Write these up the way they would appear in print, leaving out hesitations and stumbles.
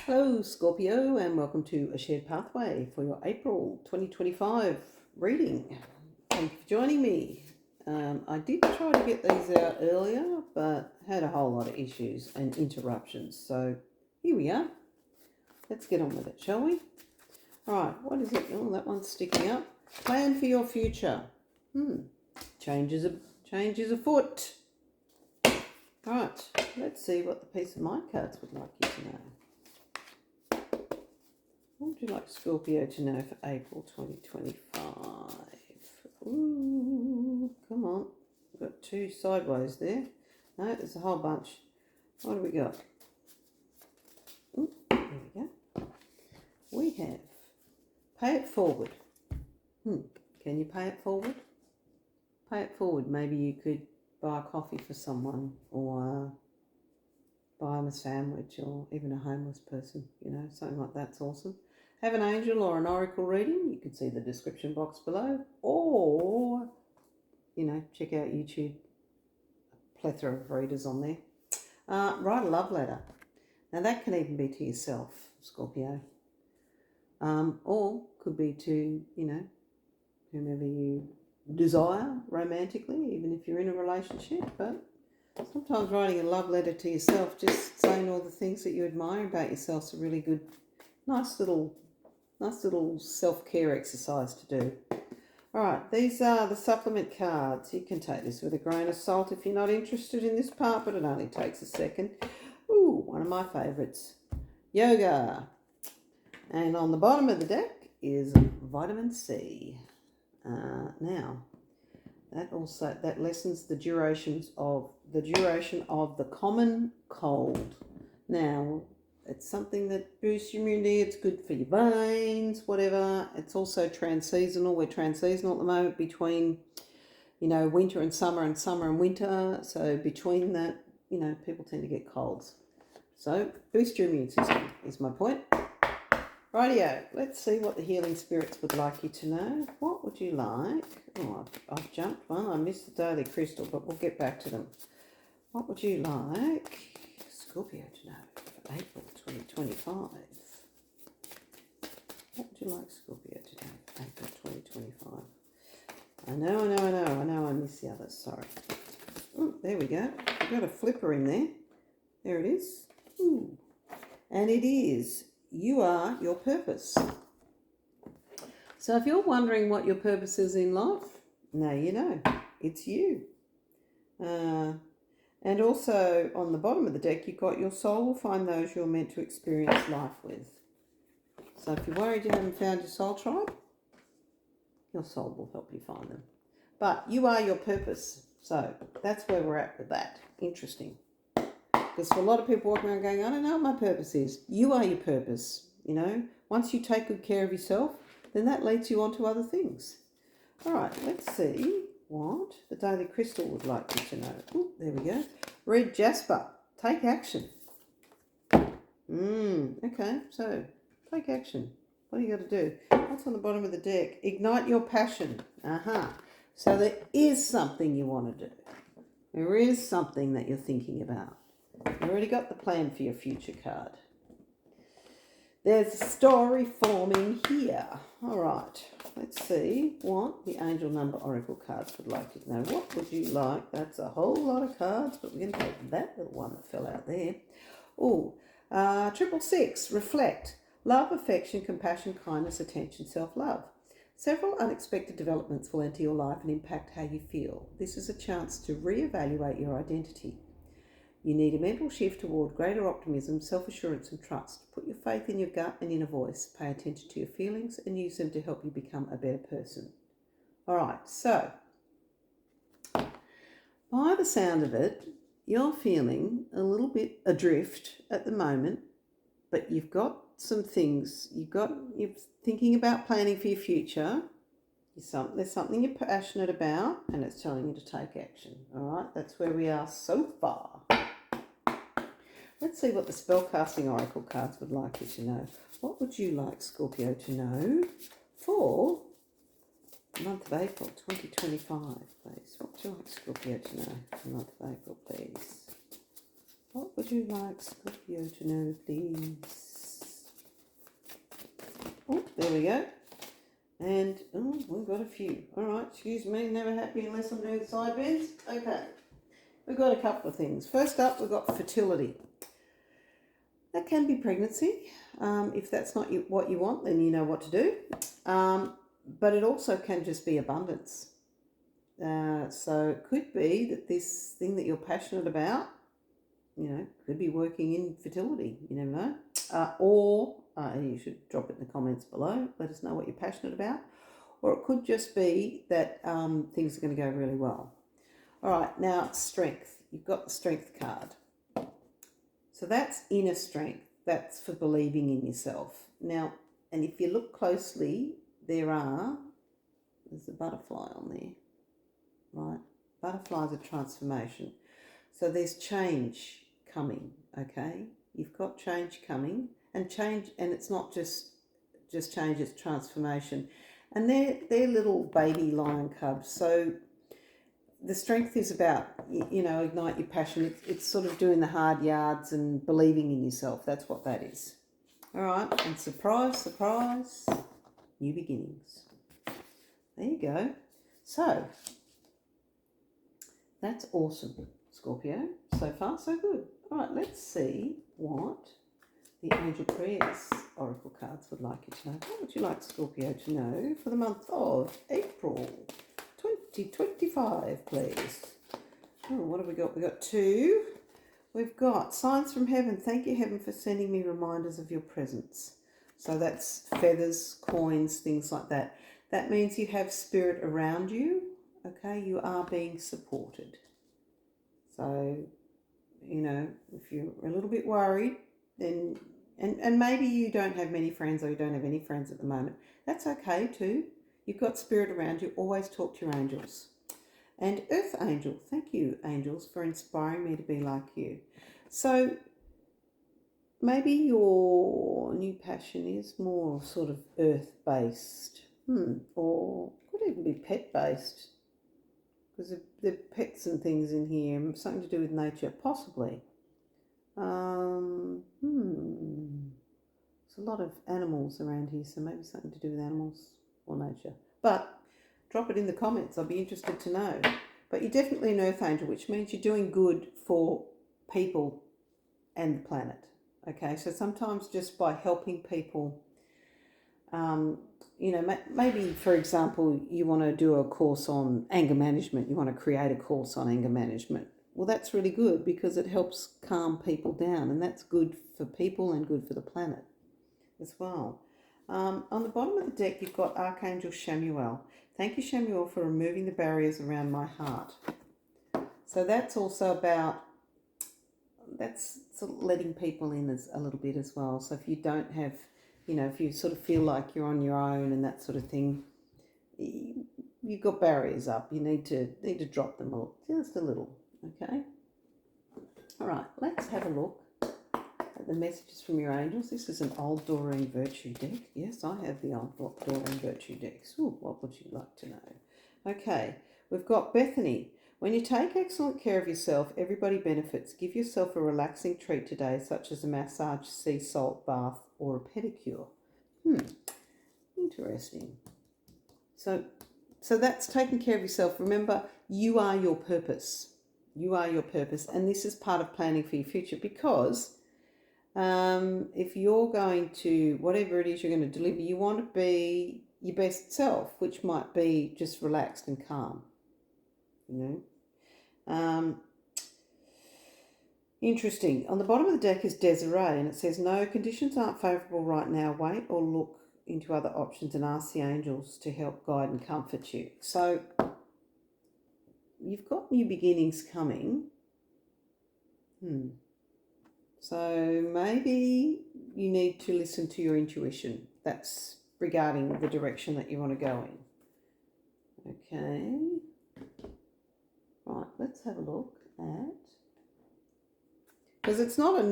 Hello, Scorpio, and welcome to A Shared Pathway for your April 2025 reading. Thank you for joining me. I did try to get these out earlier, but had a whole lot of issues and interruptions. So here we are. Let's get on with it, shall we? All right, what is it? Oh, that one's sticking up. Plan for your future. Changes afoot. All right, let's see what the Peace of Mind cards would like you to know. What would you like Scorpio to know for April 2025? Ooh, come on. We've got two sideways there. No, there's a whole bunch. What do we got? Ooh, there we go. We have pay it forward. Can you pay it forward? Pay it forward. Maybe you could buy a coffee for someone or buy them a sandwich or even a homeless person. Something like that's awesome. Have an angel or an oracle reading, you can see the description box below, or, check out YouTube, a plethora of readers on there. Write a love letter. Now that can even be to yourself, Scorpio, or could be to, whomever you desire romantically, even if you're in a relationship. But sometimes writing a love letter to yourself, just saying all the things that you admire about yourself, is a really good, nice little self-care exercise to do. All right, these are the supplement cards. You can take this with a grain of salt if you're not interested in this part, but it only takes a second. Ooh, one of my favourites, yoga. And on the bottom of the deck is vitamin C. Now, that lessens the duration of the common cold. Now, it's something that boosts your immunity. It's good for your veins, whatever. It's also transseasonal. We're transseasonal at the moment between, winter and summer and winter. So between that, people tend to get colds. So boost your immune system is my point. Rightio, let's see what the healing spirits would like you to know. What would you like? Oh, I've jumped one. I missed the daily crystal, but we'll get back to them. What would you like Scorpio to know for April 2025? What would you like Scorpio to know for April 2025? I know I missed the others, sorry. Oh, there we go. I've got a flipper in there. There it is. Ooh. And it is, you are your purpose. So if you're wondering what your purpose is in life, now you know. It's you. And also on the bottom of the deck, you've got your soul will find those you're meant to experience life with. So if you're worried you haven't found your soul tribe, your soul will help you find them. But you are your purpose. So that's where we're at with that. Interesting. Because for a lot of people walking around going, I don't know what my purpose is. You are your purpose. Once you take good care of yourself, then that leads you on to other things. All right, let's see what the daily crystal would like you to know. Ooh, there we go. Red jasper. Take action. Okay, so take action. What do you got to do? What's on the bottom of the deck? Ignite your passion. So there is something you want to do. There is something that you're thinking about. You already got the plan for your future card. There's a story forming here. All right, let's see what the angel number oracle cards would like you to know. What would you like? That's a whole lot of cards, but we're going to take that little one that fell out there. Oh, 666, reflect. Love, affection, compassion, kindness, attention, self-love. Several unexpected developments will enter your life and impact how you feel. This is a chance to reevaluate your identity. You need a mental shift toward greater optimism, self-assurance and trust. Put your faith in your gut and inner voice. Pay attention to your feelings and use them to help you become a better person. All right, so by the sound of it, you're feeling a little bit adrift at the moment, but you've got some things. You're thinking about planning for your future. There's something you're passionate about, and it's telling you to take action. All right, that's where we are so far. Let's see what the spellcasting oracle cards would like you to know. What would you like Scorpio to know for the month of April 2025, please? What would you like Scorpio to know for the month of April, please? What would you like Scorpio to know, please? there we go. And, oh, we've got a few. All right, excuse me, never happy unless I'm doing side bends. Okay, we've got a couple of things. First up, we've got fertility. That can be pregnancy. If that's not what you want, then you know what to do. But it also can just be abundance. So it could be that this thing that you're passionate about, could be working in fertility. You never know. Or you should drop it in the comments below. Let us know what you're passionate about. Or it could just be that things are going to go really well. All right, now strength. You've got the strength card. So that's inner strength. That's for believing in yourself. Now, and if you look closely, there's a butterfly on there, right? Butterflies are transformation. So there's change coming, okay? You've got change coming, and it's not just change, it's transformation. And they're little baby lion cubs. So the strength is about, ignite your passion. It's sort of doing the hard yards and believing in yourself. That's what that is. All right, and surprise, surprise, new beginnings. There you go. So, that's awesome, Scorpio. So far, so good. All right, let's see what the Angel Prayers Oracle cards would like you to know. What would you like Scorpio to know for the month of April 2025, please? Oh, what have we got? We've got two. We've got signs from heaven. Thank you, heaven, for sending me reminders of your presence. So that's feathers, coins, things like that. That means you have spirit around you. Okay, you are being supported. So, if you're a little bit worried, then, and maybe you don't have many friends or you don't have any friends at the moment, that's okay too. You've got spirit around you. Always talk to your angels. And Earth Angel, thank you, angels, for inspiring me to be like you. So maybe your new passion is more sort of earth-based, or could even be pet-based, because the pets and things in here, something to do with nature, possibly. There's a lot of animals around here, so maybe something to do with animals or nature. But drop it in the comments. I'll be interested to know. But you're definitely an Earth Angel, which means you're doing good for people and the planet. Okay, so sometimes just by helping people, maybe, for example, you want to do a course on anger management. You want to create a course on anger management. Well, that's really good because it helps calm people down, and that's good for people and good for the planet as well. On the bottom of the deck, you've got Archangel Shamuel. Thank you, Shamuel, for removing the barriers around my heart. So that's also about, that's sort of letting people in a little bit as well. So if you don't have, if you sort of feel like you're on your own and that sort of thing, you've got barriers up. You need to drop them just a little, okay? All right, let's have a look at the messages from your angels. This is an old Doreen Virtue deck. Yes, I have the old Doreen Virtue decks. Ooh, what would you like to know? Okay, we've got Bethany. When you take excellent care of yourself, everybody benefits. Give yourself a relaxing treat today, such as a massage, sea salt bath, or a pedicure. Interesting. So that's taking care of yourself. Remember, you are your purpose. You are your purpose, and this is part of planning for your future, because if you're going to, whatever it is you're going to deliver, you want to be your best self, which might be just relaxed and calm, Interesting. On the bottom of the deck is Desiree, and it says, no, conditions aren't favourable right now. Wait or look into other options and ask the angels to help guide and comfort you. So you've got new beginnings coming. So maybe you need to listen to your intuition. That's regarding the direction that you want to go in. Okay. Right, let's have a look at, because it's not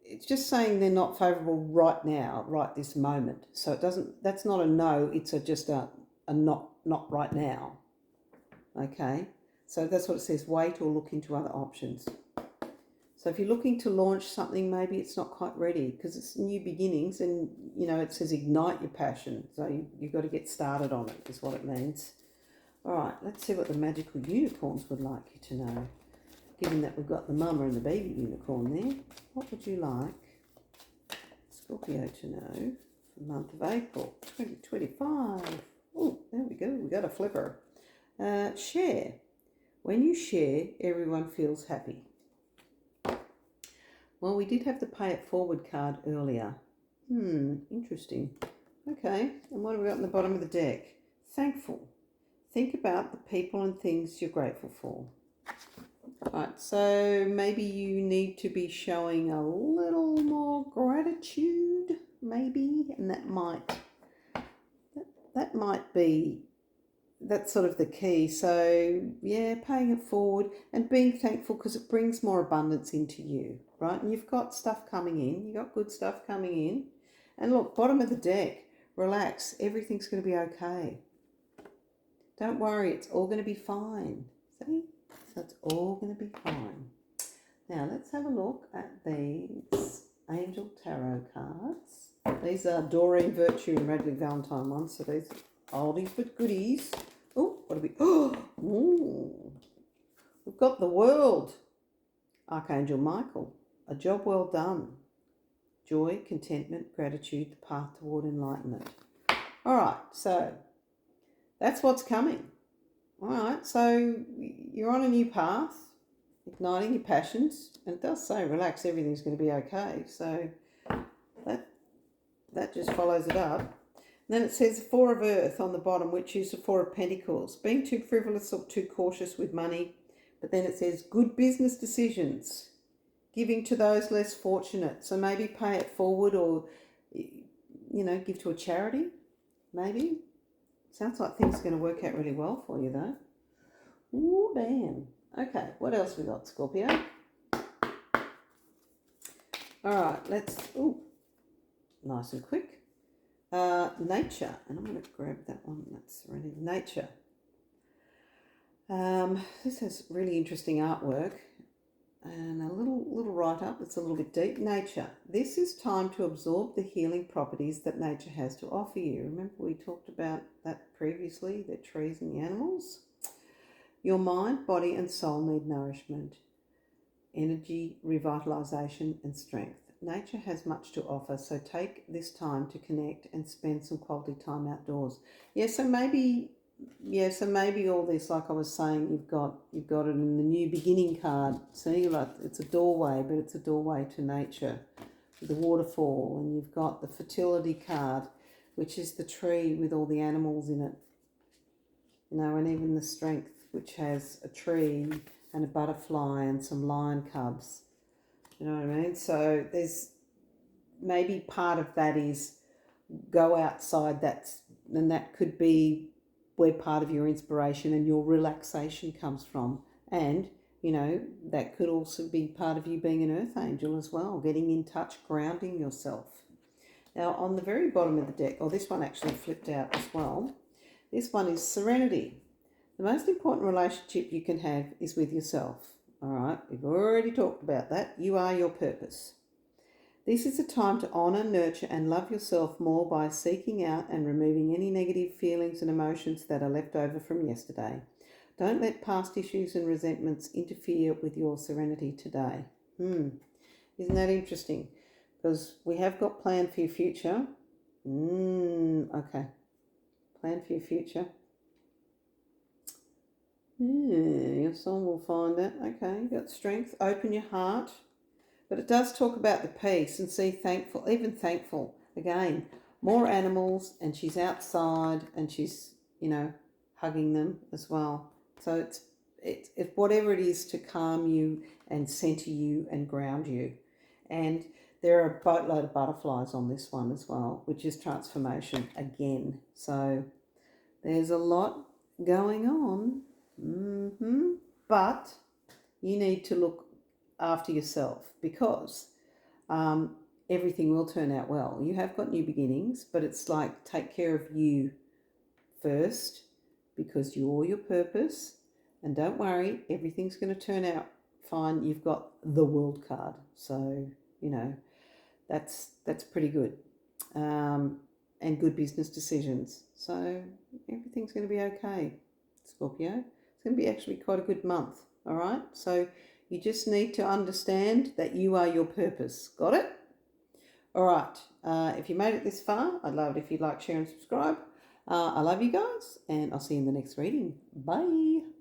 it's just saying they're not favourable right now, right this moment. So it doesn't, that's not a no, it's just a not right now. Okay, so that's what it says, wait or look into other options. So if you're looking to launch something, maybe it's not quite ready because it's new beginnings, and you know it says ignite your passion. So you've got to get started on it, is what it means. All right, let's see what the magical unicorns would like you to know. Given that we've got the mama and the baby unicorn there, what would you like Scorpio to know for the month of April 2025? Oh, there we go. We got a flipper. Share. When you share, everyone feels happy. Well, we did have the pay it forward card earlier. Interesting. Okay, and what have we got in the bottom of the deck? Thankful. Think about the people and things you're grateful for. Right, so maybe you need to be showing a little more gratitude, maybe, and that might be, that's sort of the key. So yeah, paying it forward and being thankful because it brings more abundance into you, right? And you've got stuff coming in, you've got good stuff coming in. And look, bottom of the deck, relax, everything's going to be okay. Don't worry, it's all going to be fine. See? So it's all going to be fine. Now let's have a look at these Angel Tarot cards. These are Doreen Virtue and Radley Valentine ones. So these are oldies but goodies. Oh, what have we? Oh, we've got the World. Archangel Michael. A job well done. Joy, contentment, gratitude, the path toward enlightenment. All right, so that's what's coming. All right, so you're on a new path, igniting your passions, and it does say relax, everything's going to be okay. So that just follows it up. And then it says Four of Earth on the bottom, which is the Four of Pentacles. Being too frivolous or too cautious with money. But then it says good business decisions, giving to those less fortunate. So maybe pay it forward, or, you know, give to a charity, maybe. Sounds like things are going to work out really well for you, though. Ooh, damn. Okay, what else we got, Scorpio? All right, let's... Ooh, nice and quick. Nature. And I'm going to grab that one. That's Serenity. Nature. This has really interesting artwork. And a little write-up. It's a little bit deep. Nature. This is time to absorb the healing properties that nature has to offer you. Remember we talked about that previously, the trees and the animals? Your mind, body and soul need nourishment, energy, revitalization and strength. Nature has much to offer, so take this time to connect and spend some quality time outdoors. So maybe all this, like I was saying, you've got it in the new beginning card. See, like it's a doorway, but it's a doorway to nature, the waterfall, and you've got the fertility card, which is the tree with all the animals in it. You know, and even the strength, which has a tree and a butterfly and some lion cubs. You know what I mean? So there's maybe part of that is go outside. And that could be where part of your inspiration and your relaxation comes from. And, you know, that could also be part of you being an earth angel as well, getting in touch, grounding yourself. Now, on the very bottom of the deck, this one actually flipped out as well. This one is Serenity. The most important relationship you can have is with yourself. All right, we've already talked about that. You are your purpose. This is a time to honour, nurture and love yourself more by seeking out and removing any negative feelings and emotions that are left over from yesterday. Don't let past issues and resentments interfere with your serenity today. Isn't that interesting? Because we have got plan for your future. Okay. Plan for your future. Your soul will find it. Okay, you've got strength. Open your heart. But it does talk about the peace and see thankful, even thankful. Again, more animals and she's outside and she's, you know, hugging them as well. So it's whatever it is to calm you and center you and ground you. And there are a boatload of butterflies on this one as well, which is transformation again. So there's a lot going on. But you need to look after yourself because everything will turn out well. You have got new beginnings, but it's like take care of you first because you're your purpose. And don't worry, everything's going to turn out fine. You've got the World card. So, you know, that's pretty good. And good business decisions. So everything's going to be okay, Scorpio. It's going to be actually quite a good month, all right? So you just need to understand that you are your purpose. Got it? All right. If you made it this far, I'd love it if you'd like, share, and subscribe. I love you guys, and I'll see you in the next reading. Bye.